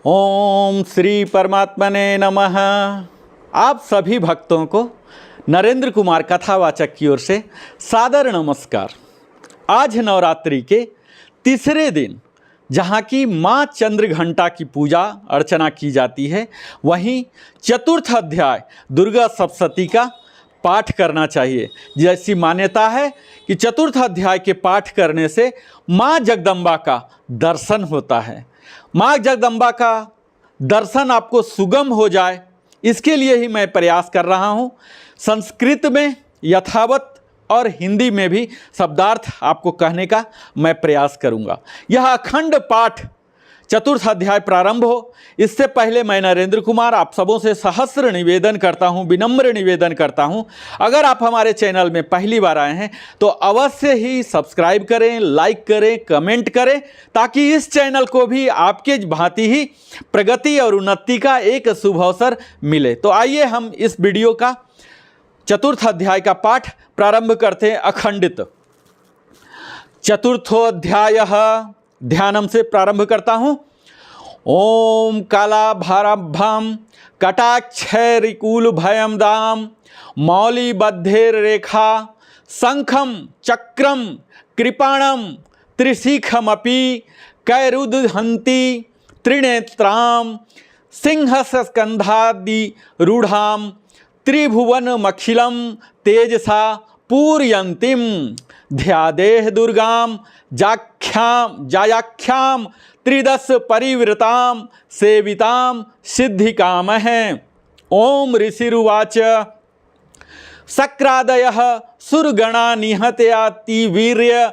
ओम श्री परमात्मने नमः। आप सभी भक्तों को नरेंद्र कुमार कथावाचक की ओर से सादर नमस्कार। आज नवरात्रि के तीसरे दिन जहाँ की माँ चंद्रघंटा की पूजा अर्चना की जाती है, वहीं चतुर्थ अध्याय दुर्गा सप्तशती का पाठ करना चाहिए। जैसी मान्यता है कि चतुर्थ अध्याय के पाठ करने से माँ जगदम्बा का दर्शन होता है। माँ जगदम्बा का दर्शन आपको सुगम हो जाए, इसके लिए ही मैं प्रयास कर रहा हूँ। संस्कृत में यथावत और हिंदी में भी शब्दार्थ आपको कहने का मैं प्रयास करूँगा। यह अखंड पाठ चतुर्थ अध्याय प्रारंभ हो, इससे पहले मैं नरेंद्र कुमार आप सबों से सहस्र निवेदन करता हूं, विनम्र निवेदन करता हूं। अगर आप हमारे चैनल में पहली बार आए हैं तो अवश्य ही सब्सक्राइब करें, लाइक करें, कमेंट करें, ताकि इस चैनल को भी आपके भांति ही प्रगति और उन्नति का एक शुभ अवसर मिले। तो आइए हम इस वीडियो का चतुर्थ अध्याय का पाठ प्रारंभ करते हैं। अखंडित चतुर्थोध्याय ध्यानम से प्रारंभ करता हूँ। ओम कालाभाराभ्याम कटाक्षरिकुल भयम दाम मौलिबद्धेर रेखा शंखम चक्रम कृपाणम त्रिशिखमपि कैरुदहंती त्रिनेत्राम सिंहस्कंधादि रूढ़ाम त्रिभुवनमखिलम तेजसा पूरयन्तीम ध्यादेह दुर्गाम जायाख्याम त्रिदश परिवृताम सेविताम सिद्धिकामः। ओम ऋषिरुवाच शक्रादयः सुरगणा निहत्याति वीर्य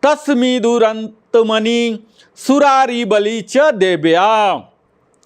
तस्मिदुरन्तमणि सुरारी बलि च देव्या।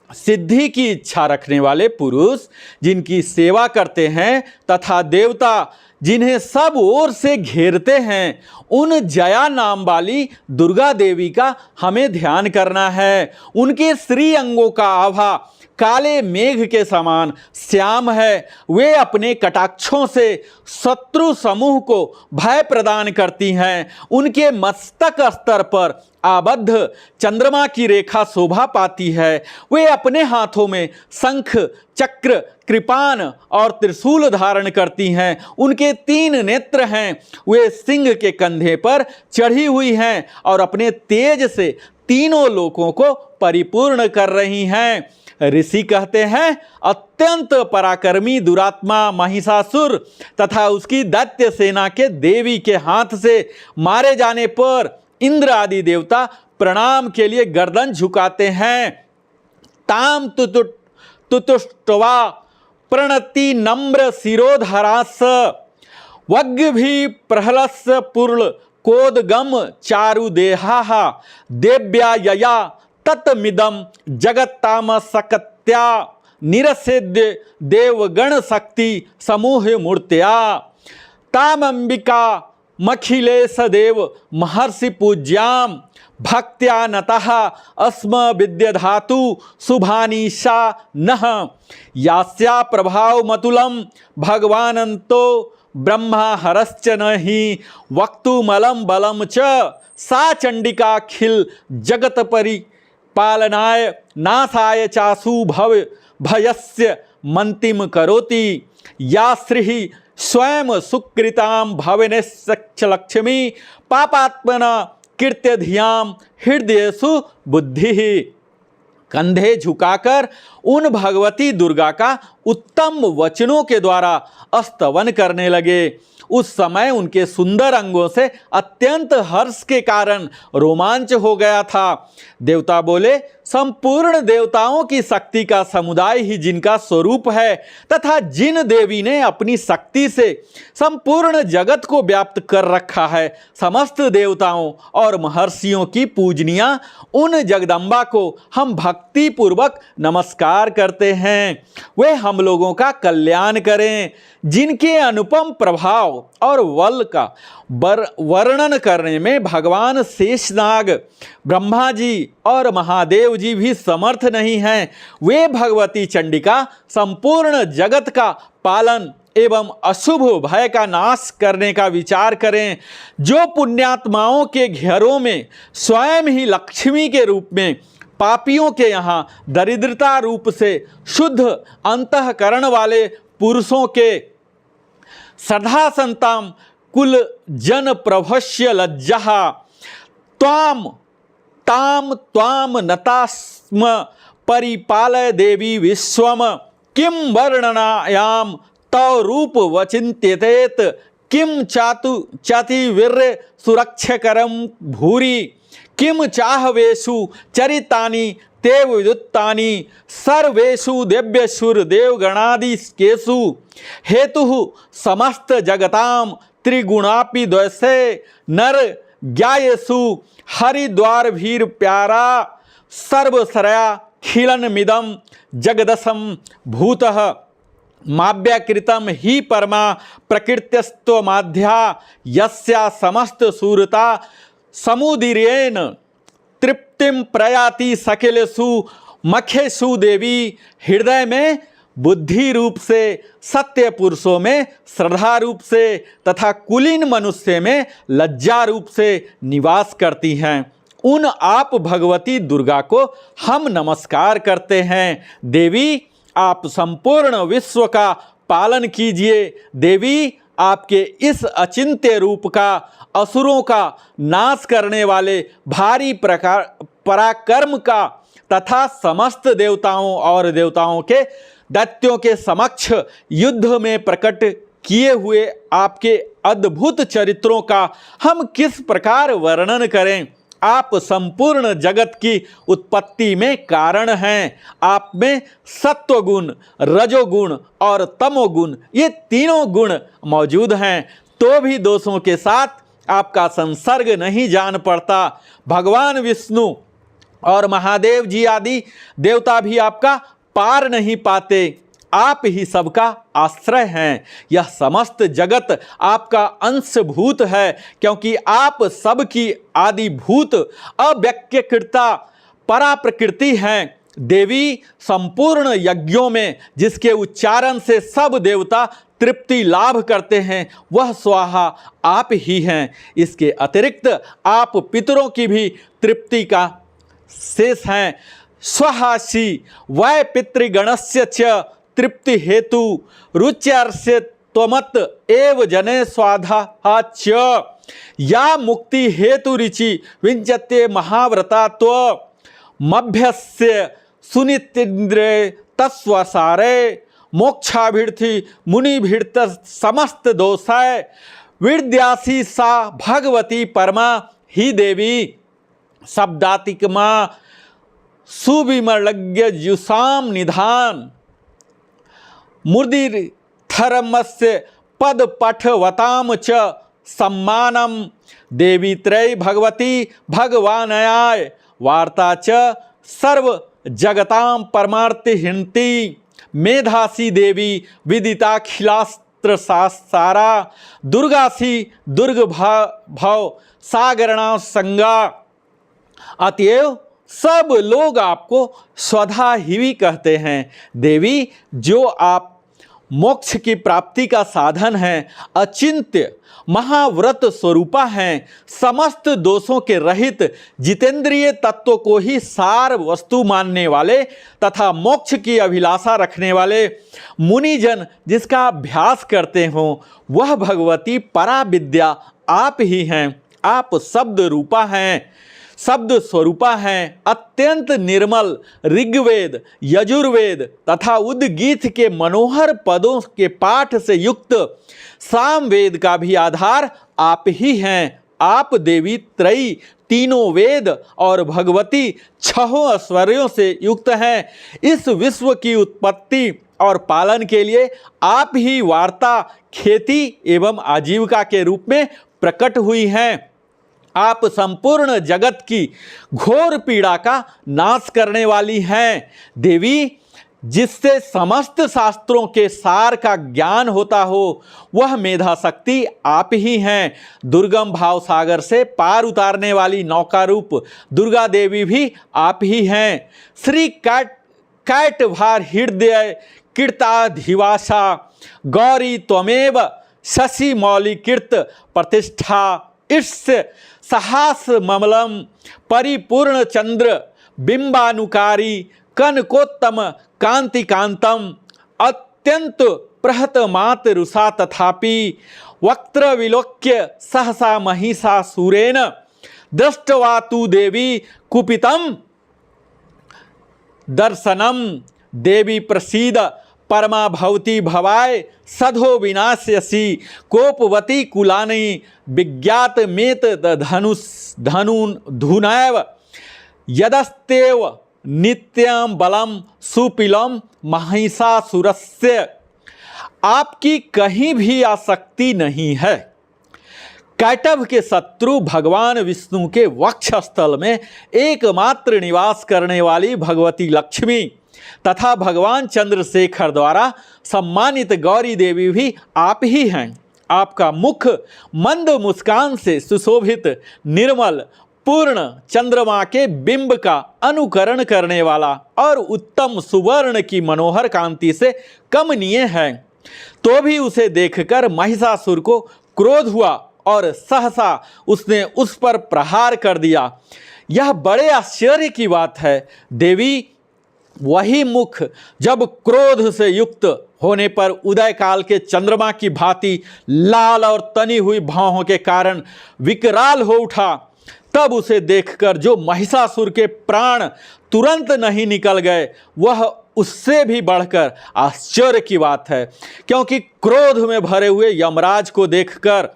सिद्धि की इच्छा रखने वाले पुरुष जिनकी सेवा करते हैं तथा देवता जिन्हें सब ओर से घेरते हैं, उन जया नाम वाली दुर्गा देवी का हमें ध्यान करना है। उनके श्री अंगों का आभा काले मेघ के समान श्याम है। वे अपने कटाक्षों से शत्रु समूह को भय प्रदान करती हैं। उनके मस्तक स्तर पर आबद्ध चंद्रमा की रेखा शोभा पाती है। वे अपने हाथों में शंख, चक्र, कृपाण और त्रिशूल धारण करती हैं। उनके 3 नेत्र हैं। वे सिंह के कंधे पर चढ़ी हुई हैं और अपने तेज से तीनों लोकों को परिपूर्ण कर रही हैं। ऋषि कहते हैं, अत्यंत पराक्रमी दुरात्मा महिषासुर तथा उसकी दैत्य सेना के देवी के हाथ से मारे जाने पर इंद्र आदि देवता प्रणाम के लिए गर्दन झुकाते हैं। ताम तुतुष्टवा प्रणति नम्र शिरोधरास वग् भी प्रहलस पूर्ण कोदगम चारुदेहा देव्या यया तत्मिदम जगत्ताम सकत्या निरसेद्य देवगण शक्ति समूह मूर्त्या तामंबिका मखिलेश देव महर्षि पूज्याम भक्त्या नतः अस्म विद्यधातु शुभानीशा नः यास्या प्रभाव मतुलम भगवानंतो ब्रह्मा हरश्च नहि वक्तुमलम बलम च सा चंडिका खिल जगत परिपालनाय नाशाय चासु भयस्य मंतिम करोति या श्री स्वयं सुकृताम भवनेशलक्ष्मी पापात्मना कीर्त्य धियाम हृदयसु बुद्धि। कंधे झुकाकर उन भगवती दुर्गा का उत्तम वचनों के द्वारा स्तवन करने लगे। उस समय उनके सुंदर अंगों से अत्यंत हर्ष के कारण रोमांच हो गया था। देवता बोले, संपूर्ण देवताओं की शक्ति का समुदाय ही जिनका स्वरूप है तथा जिन देवी ने अपनी शक्ति से संपूर्ण जगत को व्याप्त कर रखा है, समस्त देवताओं और महर्षियों की पूजनिया उन जगदम्बा को हम भक्ति पूर्वक नमस्कार करते हैं। वे हम लोगों का कल्याण करें। जिनके अनुपम प्रभाव और बल का वर्णन करने में भगवान शेषनाग, ब्रह्मा जी और महादेव जी भी समर्थ नहीं हैं, वे भगवती चंडिका संपूर्ण जगत का पालन एवं अशुभ भय का नाश करने का विचार करें। जो पुण्यात्माओं के घरों में स्वयं ही लक्ष्मी के रूप में पापियों के यहाँ दरिद्रता रूप से शुद्ध अंतःकरण वाले पुरुषों के श्रद्धा संताम कुल जन प्रभस्य लज्जा त्वाम ताम त्वाम नतास्म परिपालय देवी विश्वम किम वर्णनायाम तव रूप वचिन्त्यतेत किम चातिवीर्य सुरक्षकरम भूरि किम चाहवेषु चरितानि ते विद्युत्तानि सर्वेषु दिव्यशुर देवगणादिकेषु हेतु समस्त जगताम त्रिगुणापि द्वैसे नर ज्ञायसु हरिद्वार भीर प्यारा सर्वसरया खिलनमिदं जगदसम भूतः माव्याकृतम ही परमा प्रकृत्यस्त्वमाध्या यस्या समस्त सूरता समुदीरेण तृप्तिम प्रयाति सकेलेषु मखेषु देवी। हृदय में बुद्धि रूप से, सत्य पुरुषों में श्रद्धा रूप से तथा कुलीन मनुष्य में लज्जा रूप से निवास करती हैं। उन आप भगवती दुर्गा को हम नमस्कार करते हैं। देवी, आप संपूर्ण विश्व का पालन कीजिए। देवी, आपके इस अचिंत्य रूप का, असुरों का नाश करने वाले भारी पराक्रम का तथा समस्त देवताओं और देवताओं के दैत्यों के समक्ष युद्ध में प्रकट किए हुए आपके अद्भुत चरित्रों का हम किस प्रकार वर्णन करें। आप संपूर्ण जगत की उत्पत्ति में कारण हैं। आप में सत्वगुण, रजोगुण और तमोगुण, ये तीनों गुण मौजूद हैं, तो भी दोषों के साथ आपका संसर्ग नहीं जान पड़ता। भगवान विष्णु और महादेव जी आदि देवता भी आपका पार नहीं पाते। आप ही सबका आश्रय हैं। यह समस्त जगत आपका अंशभूत है, क्योंकि आप सबकी आदिभूत अव्यक्तकृता परा प्रकृति हैं। देवी, संपूर्ण यज्ञों में जिसके उच्चारण से सब देवता तृप्ति लाभ करते हैं, वह स्वाहा आप ही हैं। इसके अतिरिक्त आप पितरों की भी तृप्ति का शेष हैं। स्वहासी वै पितृगणस्य च तृप्ति हेतु रुच्यर्ष्य त्वमत एव जने स्वाधा च या मुक्ति हेतु रुचि विंचते महाव्रता त्वमभ्यस्य सुनितीन्द्रे तस्वसारे मोक्षाभिर्थी मुनिभिर्त समस्त दोषाय विद्यासी सा भगवती परमा ही देवी। शब्दातिकमा सुविमलज्ञ जुषाम निधान मुर्दिर थरमस्य पद पठवताम च सम्मानम देवी त्रय भगवती भगवानयाय वार्ता च सर्व जगताम परमार्थ हिंती मेधासी देवी विदिताखिलास्त्र सारा दुर्गासी दुर्ग भव सागरणा संगा। अतएव सब लोग आपको स्वधा ही कहते हैं। देवी, जो आप मोक्ष की प्राप्ति का साधन है, अचिंत्य महाव्रत स्वरूपा हैं, समस्त दोषों के रहित जितेंद्रिय तत्व को ही सार वस्तु मानने वाले तथा मोक्ष की अभिलाषा रखने वाले मुनिजन जिसका अभ्यास करते हों, वह भगवती परा विद्या आप ही हैं। आप शब्द रूपा हैं, शब्द स्वरूपा हैं। अत्यंत निर्मल ऋग्वेद, यजुर्वेद तथा उद्गीत के मनोहर पदों के पाठ से युक्त सामवेद का भी आधार आप ही हैं। आप देवी त्रयी, तीनों वेद और भगवती छहों ऐश्वर्यों से युक्त हैं। इस विश्व की उत्पत्ति और पालन के लिए आप ही वार्ता, खेती एवं आजीविका के रूप में प्रकट हुई हैं। आप संपूर्ण जगत की घोर पीड़ा का नाश करने वाली हैं। देवी, जिससे समस्त शास्त्रों के सार का ज्ञान होता हो, वह मेधा शक्ति आप ही हैं। दुर्गम भाव सागर से पार उतारने वाली नौका रूप दुर्गा देवी भी आप ही हैं। श्री कैटभार हृदय कीर्ताधिवासा गौरी त्वमेव शशि मौलिकीर्त प्रतिष्ठा इस साहस ममलम परिपूर्ण चंद्र बिंबानुकारी कनकोत्तम कांति कांतम अत्यंत प्रहतमात रुषा तथापि वक्त्र विलोक्य सहसा महिषासुरेण दृष्टवा तु देवी कुपितम दर्शनम। देवी प्रसीद परमा भवती भवाय सधो विनाश्यसि कोपवती कुलानि विज्ञात मेत धनुनैव यदस्तेव नित्यं बलम सुपिलम महिषासुरस्य। आपकी कहीं भी आसक्ति नहीं है। कैटभ के शत्रु भगवान विष्णु के वक्षस्थल में एकमात्र निवास करने वाली भगवती लक्ष्मी तथा भगवान चंद्रशेखर द्वारा सम्मानित गौरी देवी भी आप ही हैं। आपका मुख मंद मुस्कान से सुशोभित निर्मल पूर्ण चंद्रमा के बिंब का अनुकरण करने वाला और उत्तम सुवर्ण की मनोहर कांति से कमनीय है। तो भी उसे देखकर महिषासुर को क्रोध हुआ और सहसा उसने उस पर प्रहार कर दिया। यह बड़े आश्चर्य की बात है। देवी वही मुख जब क्रोध से युक्त होने पर उदय काल के चंद्रमा की भांति लाल और तनी हुई भौहों के कारण विकराल हो उठा, तब उसे देखकर जो महिषासुर के प्राण तुरंत नहीं निकल गए, वह उससे भी बढ़कर आश्चर्य की बात है। क्योंकि क्रोध में भरे हुए यमराज को देखकर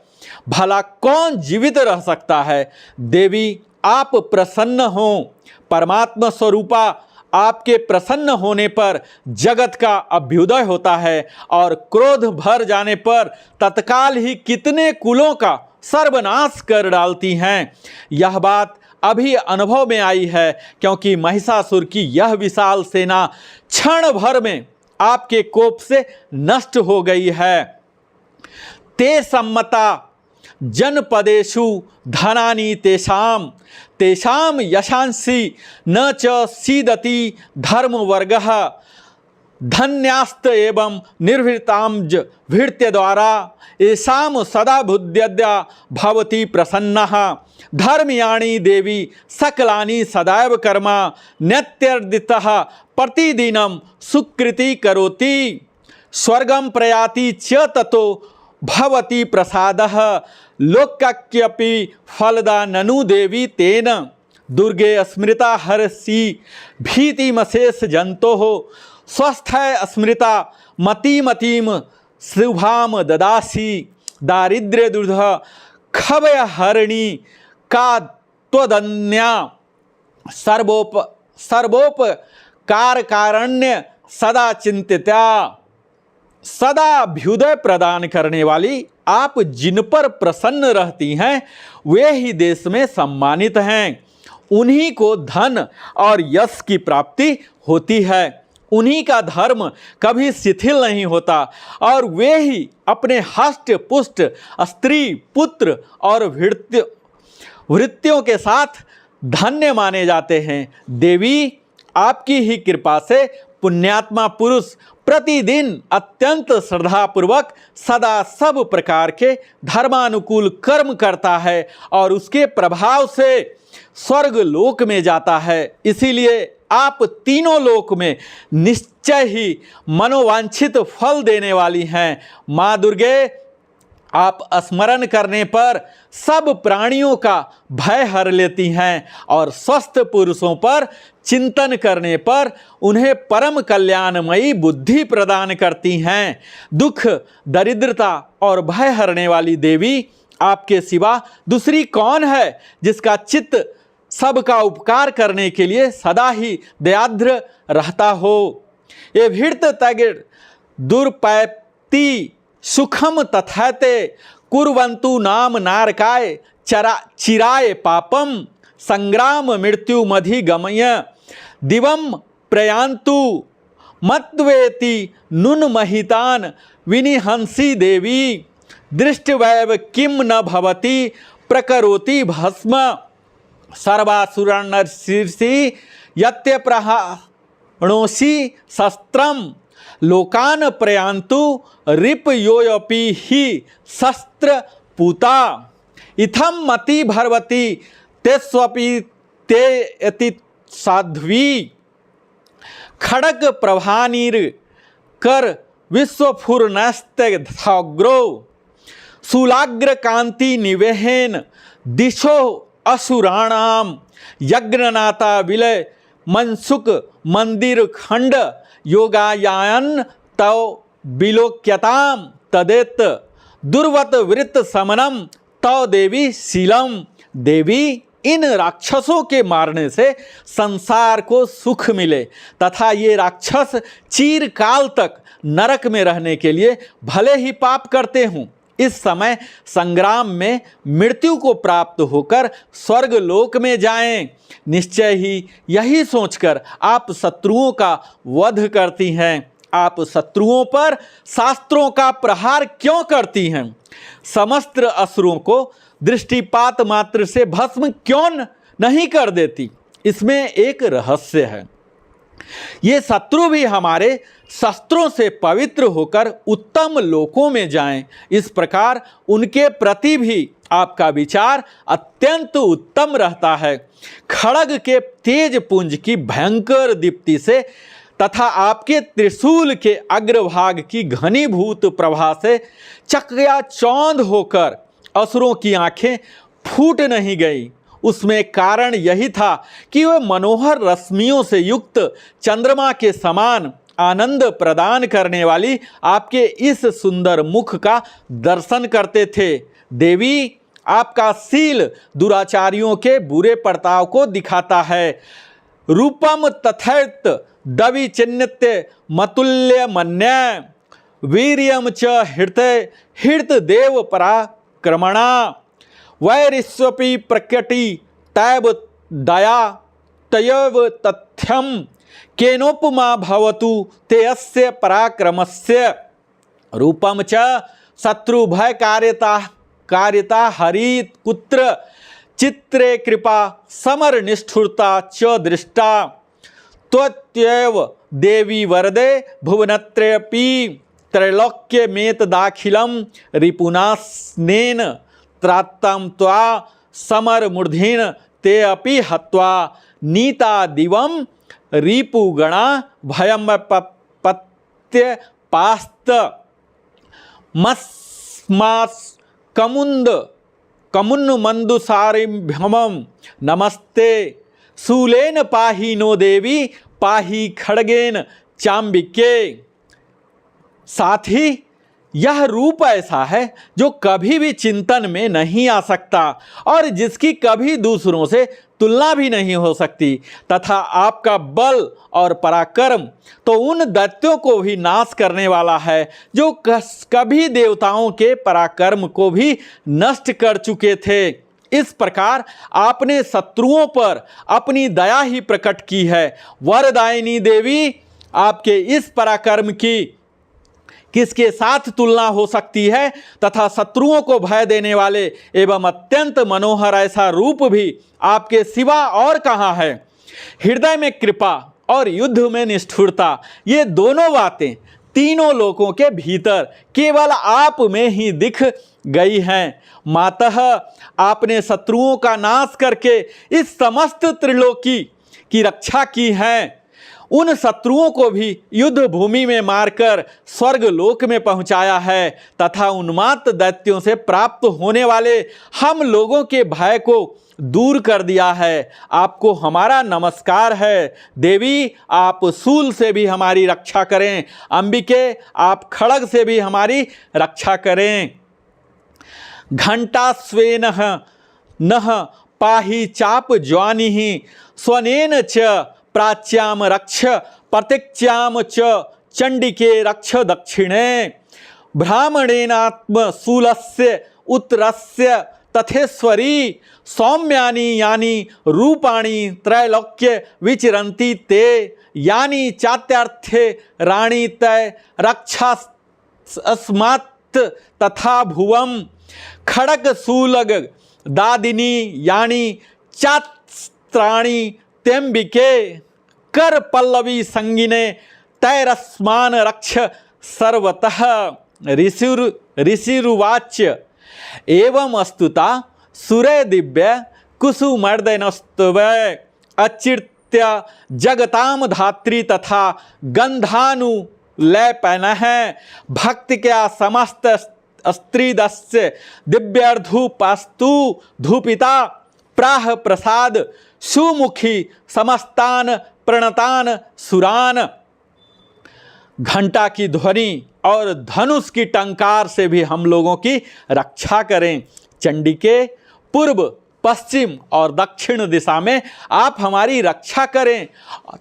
भला कौन जीवित रह सकता है। देवी आप प्रसन्न हो। परमात्मा स्वरूपा आपके प्रसन्न होने पर जगत का अभ्युदय होता है और क्रोध भर जाने पर तत्काल ही कितने कुलों का सर्वनाश कर डालती हैं। यह बात अभी अनुभव में आई है, क्योंकि महिषासुर की यह विशाल सेना क्षण भर में आपके कोप से नष्ट हो गई है। ते सम्मता जनपदेषु धनानि तेषां तेषां यशांसि न च सीदति धर्मवर्गः धन्यास्त एवं निर्भृतांज भृत्य द्वारा येषां सदा बुद्ध्यद्या भवति प्रसन्नः धर्मयाणी देवी सकलानि सदैव कर्मा नत्यर्दितः प्रतिदिनं सुकृति करोति स्वर्गं प्रयाति च ततो भवति प्रसादः लोकक्यपि फलदा ननु देवी तेन दुर्गे स्मृता हरसि भीतिमशेष जंतोः स्वस्थय स्मृता मतिमतीम शुभाम ददासि दारिद्र्य दुर्ध खभय हरिणी का त्वदन्या सर्वोपकार कारण्य सदा चिंतिता। सदा अभ्युदय प्रदान करने वाली आप जिन पर प्रसन्न रहती हैं, वे ही देश में सम्मानित हैं। उन्हीं को धन और यश की प्राप्ति होती है। उन्हीं का धर्म कभी शिथिल नहीं होता और वे ही अपने हष्ट पुष्ट स्त्री पुत्र और वृत्तियों के साथ धन्य माने जाते हैं। देवी आपकी ही कृपा से पुण्यात्मा पुरुष प्रतिदिन अत्यंत श्रद्धापूर्वक सदा सब प्रकार के धर्मानुकूल कर्म करता है और उसके प्रभाव से स्वर्ग लोक में जाता है। इसीलिए आप तीनों लोक में निश्चय ही मनोवांछित फल देने वाली हैं। माँ दुर्गे, आप स्मरण करने पर सब प्राणियों का भय हर लेती हैं और स्वस्थ पुरुषों पर चिंतन करने पर उन्हें परम कल्याणमयी बुद्धि प्रदान करती हैं। दुख दरिद्रता और भय हरने वाली देवी आपके सिवा दूसरी कौन है, जिसका चित्त सबका उपकार करने के लिए सदा ही दयाद्र रहता हो। ये भीर्त तगिड़ दुर्पैप्ति सुखम तथैते कुर्वन्तु नाम नारकाय चिराय पापम संग्राम मृत्यु मधि गमय दिवम प्रयान्तु मत्वेति नुन महितान विनिहंसी देवी दृष्टवैव किम न भवति प्रकरोति भस्म सर्वासुरनर्षि यत्यप्रहणोषि शस्त्रम लोकान प्रयान्तु रिपयोऽपि हि शस्त्र पूता इथम मति भरवती तेस्वपि ते यति साध्वी खड़क प्रभानीर कर विश्वफुर्नस्त्यग्रो शूलाग्र कांति निवेहेन दिशो असुराणाम यज्ञनाता विलय मनसुक मंदिर खंड योगायान तव विलोक्यताम तदेत दुर्वत वृत्त समनम तव देवी शीलम। देवी, इन राक्षसों के मारने से संसार को सुख मिले तथा ये राक्षस चिरकाल तक नरक में रहने के लिए भले ही पाप करते हों, इस समय संग्राम में मृत्यु को प्राप्त होकर स्वर्ग लोक में जाएं। निश्चय ही यही सोचकर आप शत्रुओं का वध करती हैं। आप शत्रुओं पर शास्त्रों का प्रहार क्यों करती हैं? समस्त असुरों को दृष्टिपात मात्र से भस्म क्यों नहीं कर देती? इसमें एक रहस्य है। ये शत्रु भी हमारे शस्त्रों से पवित्र होकर उत्तम लोकों में जाएं, इस प्रकार उनके प्रति भी आपका विचार अत्यंत उत्तम रहता है। खड़ग के तेज पुंज की भयंकर दीप्ति से तथा आपके त्रिशूल के अग्रभाग की घनीभूत प्रभा से चकनाचौंध होकर असुरों की आंखें फूट नहीं गई। उसमें कारण यही था कि वे मनोहर रश्मियों से युक्त चंद्रमा के समान आनंद प्रदान करने वाली आपके इस सुंदर मुख का दर्शन करते थे। देवी, आपका शील दुराचारियों के बुरे बर्ताव को दिखाता है। रूपम तथैत दवि चिन्त्य मतुल्य मन्य वीर्यम च हृत देव पराक्रमणा वैरिस्वपि प्रकटी तैव दया तयव तथ्यम केनोपमा भवतु ते अस्य पराक्रमस्य। रूपम च शत्रु भय कार्यता हरित कुत्र चित्रे कृपा समर निष्ठुरता च दृष्टा त्वत्येव देवी वरदे भुवनत्रयपि त्रैलोक्यमेत दाखिलम रिपुनास्नेन त्रात्तम त्वा समर मूर्धीन ते अपि हत्वा नीता दिवम रिपुगणा भयम पत्य पास्त मस्मास कमुन्न मंदुसारिभ्यमम नमस्ते शूलेन पाहि नो देवी पाहि खड्गेन चाम्बिके। साथ ही यह रूप ऐसा है जो कभी भी चिंतन में नहीं आ सकता और जिसकी कभी दूसरों से तुलना भी नहीं हो सकती, तथा आपका बल और पराक्रम तो उन दैत्यों को भी नाश करने वाला है जो कभी देवताओं के पराक्रम को भी नष्ट कर चुके थे। इस प्रकार आपने शत्रुओं पर अपनी दया ही प्रकट की है। वरदायिनी देवी, आपके इस पराक्रम की किसके साथ तुलना हो सकती है तथा शत्रुओं को भय देने वाले एवं अत्यंत मनोहर ऐसा रूप भी आपके सिवा और कहाँ है। हृदय में कृपा और युद्ध में निष्ठुरता, ये दोनों बातें तीनों लोकों के भीतर केवल आप में ही दिख गई हैं। मातः आपने शत्रुओं का नाश करके इस समस्त त्रिलोकी की रक्षा की है। उन शत्रुओं को भी युद्ध भूमि में मारकर स्वर्ग लोक में पहुंचाया है तथा उन्माद दैत्यों से प्राप्त होने वाले हम लोगों के भय को दूर कर दिया है। आपको हमारा नमस्कार है। देवी, आप शूल से भी हमारी रक्षा करें। अंबिके, आप खड्ग से भी हमारी रक्षा करें। घंटा स्वेन नः पाहि चाप ज्वानि स्वनेन च प्राच्याम रक्ष प्रतीच्याम च चंडिके रक्ष दक्षिणे ब्राह्मणेनात्म शूलस्य उत्तरस्य तथेश्वरी सौम्यानि यानि रूपाणि त्रैलोक्य विचरन्ति ते यानि चात्यर्थे राणी तय रक्षा अस्मात् तथा भुवम खड़ग शूलग दादिनी यानि चात्राणि तेम्बिके कर पल्लवी संगिने तैरस्मान रक्ष सर्वतः। ऋषिरुवाच्य एवं अस्तुता सुरे दिव्य कुसुमर्दनस्तव सत्य जगताम धात्री तथा गंधानुलेपनः भक्ति क्या समस्त स्त्रीदस्य दिव्यर्धुपस्तु धूपिता प्राह प्रसाद सुमुखी समस्तान प्रणतान सुरान। घंटा की ध्वनि और धनुष की टंकार से भी हम लोगों की रक्षा करें। चंडी के पूर्व, पश्चिम और दक्षिण दिशा में आप हमारी रक्षा करें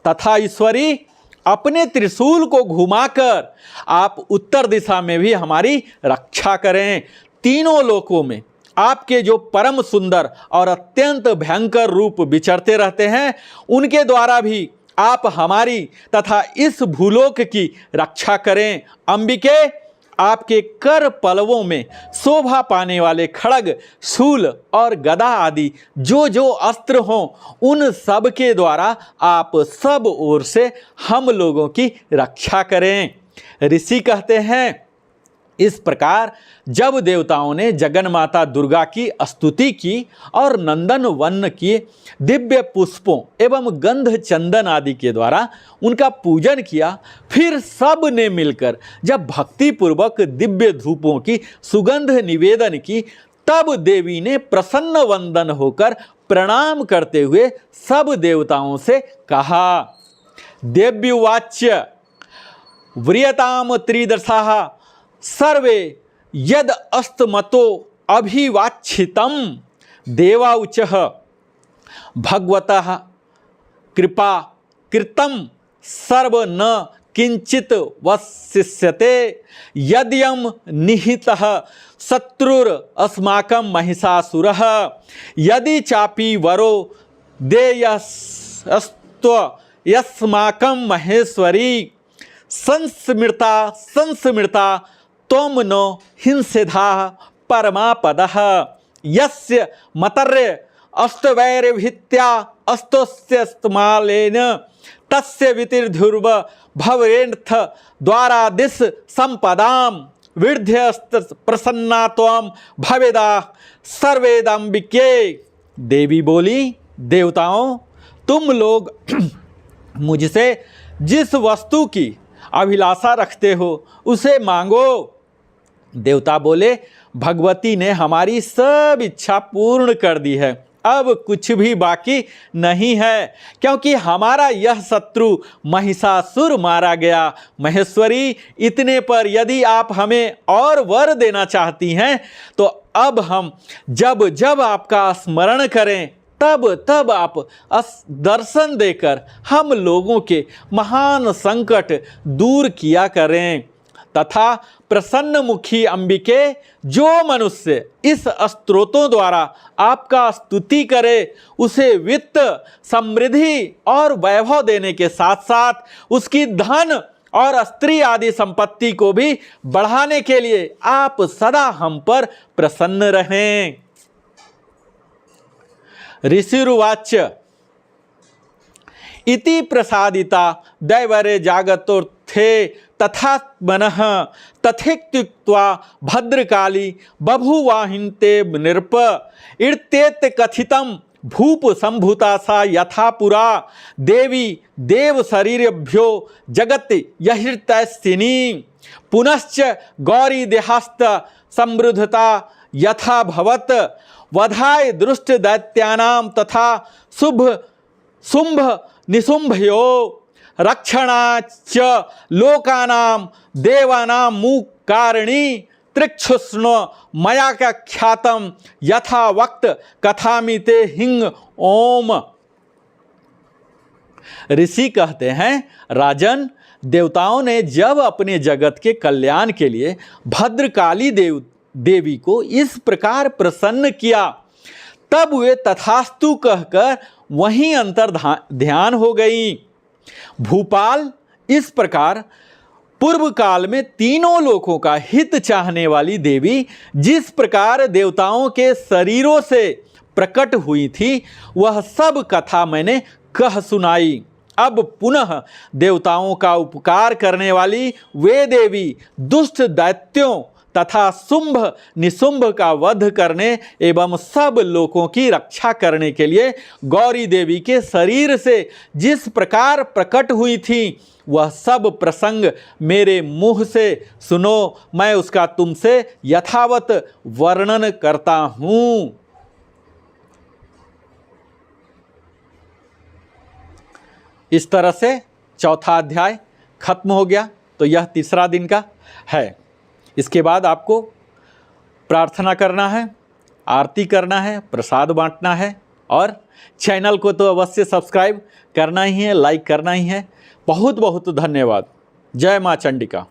तथा ईश्वरी अपने त्रिशूल को घुमाकर आप उत्तर दिशा में भी हमारी रक्षा करें। तीनों लोकों में आपके जो परम सुंदर और अत्यंत भयंकर रूप विचरते रहते हैं, उनके द्वारा भी आप हमारी तथा इस भूलोक की रक्षा करें। अंबिके, आपके कर पलवों में शोभा पाने वाले खड़ग, शूल और गदा आदि जो जो अस्त्र हों, उन सब के द्वारा आप सब ओर से हम लोगों की रक्षा करें। ऋषि कहते हैं, इस प्रकार जब देवताओं ने जगन माता दुर्गा की स्तुति की और नंदन वन किए दिव्य पुष्पों एवं गंध चंदन आदि के द्वारा उनका पूजन किया, फिर सब ने मिलकर जब भक्ति पूर्वक दिव्य धूपों की सुगंध निवेदन की, तब देवी ने प्रसन्न वंदन होकर प्रणाम करते हुए सब देवताओं से कहा। देव्युवाच्य व्रियताम त्रिदशाः सर्वे यद अस्तमतो अभिवाच्छितम देवाउचः भगवतः कृपा कृतं सर्व न किंचित वशिष्यते यद्यम निहितः शत्रुर अस्माकं महिषासुरः यदि चापि वरो देयस्त्व यस्माकं महेश्वरी संस्मृता संस्मृता त्वं नो हिंसेधा परमापदः यस्य मतर्य अष्टवैरभित्या अस्तोस्यस्तमालेन तस्य वितिर्ध्रुव भवेन्थ द्वारादिश संपदाम विद्यस्त प्रसन्ना त्वं भवेदा सर्वेदंबिके। देवी बोली, देवताओं, तुम लोग मुझसे जिस वस्तु की अभिलाषा रखते हो उसे मांगो। देवता बोले, भगवती ने हमारी सब इच्छा पूर्ण कर दी है, अब कुछ भी बाकी नहीं है, क्योंकि हमारा यह शत्रु महिषासुर मारा गया। महेश्वरी, इतने पर यदि आप हमें और वर देना चाहती हैं तो अब हम जब जब आपका स्मरण करें तब तब आप दर्शन देकर हम लोगों के महान संकट दूर किया करें। तथा प्रसन्न मुखी अंबिके, जो मनुष्य इस स्तोत्रों द्वारा आपका स्तुति करे उसे वित्त, समृद्धि और वैभव देने के साथ साथ उसकी धन और स्त्री आदि संपत्ति को भी बढ़ाने के लिए आप सदा हम पर प्रसन्न रहें। ऋषिरुवाच्य इति प्रसादिता दैवरे जागतोर्थे तथात्मनः तथेत्युक्त्वा भद्रकाली बभुवाहिन्ते नृप इत्येत कथितं भूप संभूता सा यथा पुरा देवी देव शरीरभ्यो जगत यहिर्तस्तिनी पुनश्च गौरी देहास्त समृद्धता यथा भवत वधाय दृष्ट दैत्यानां तथा शुंभ निशुंभयो रक्षणाच लोकानां देवानां मुकारणी त्रिक्षुष्ण मया का ख्यातम यथा वक्त कथामि ते हिंग ओम। ऋषि कहते हैं, राजन, देवताओं ने जब अपने जगत के कल्याण के लिए भद्रकाली देवी को इस प्रकार प्रसन्न किया, तब वे तथास्तु कहकर वहीं अंतर ध्यान हो गई। भूपाल, इस प्रकार पूर्व काल में तीनों लोकों का हित चाहने वाली देवी जिस प्रकार देवताओं के शरीरों से प्रकट हुई थी, वह सब कथा मैंने कह सुनाई। अब पुनः देवताओं का उपकार करने वाली वे देवी दुष्ट दैत्यों तथा शुंभ निशुंभ का वध करने एवं सब लोगों की रक्षा करने के लिए गौरी देवी के शरीर से जिस प्रकार प्रकट हुई थी, वह सब प्रसंग मेरे मुंह से सुनो, मैं उसका तुमसे यथावत वर्णन करता हूं। इस तरह से चौथा अध्याय खत्म हो गया। तो यह तीसरा दिन का है। इसके बाद आपको प्रार्थना करना है, आरती करना है, प्रसाद बांटना है और चैनल को तो अवश्य सब्सक्राइब करना ही है, लाइक करना ही है। बहुत बहुत धन्यवाद। जय मां चंडिका।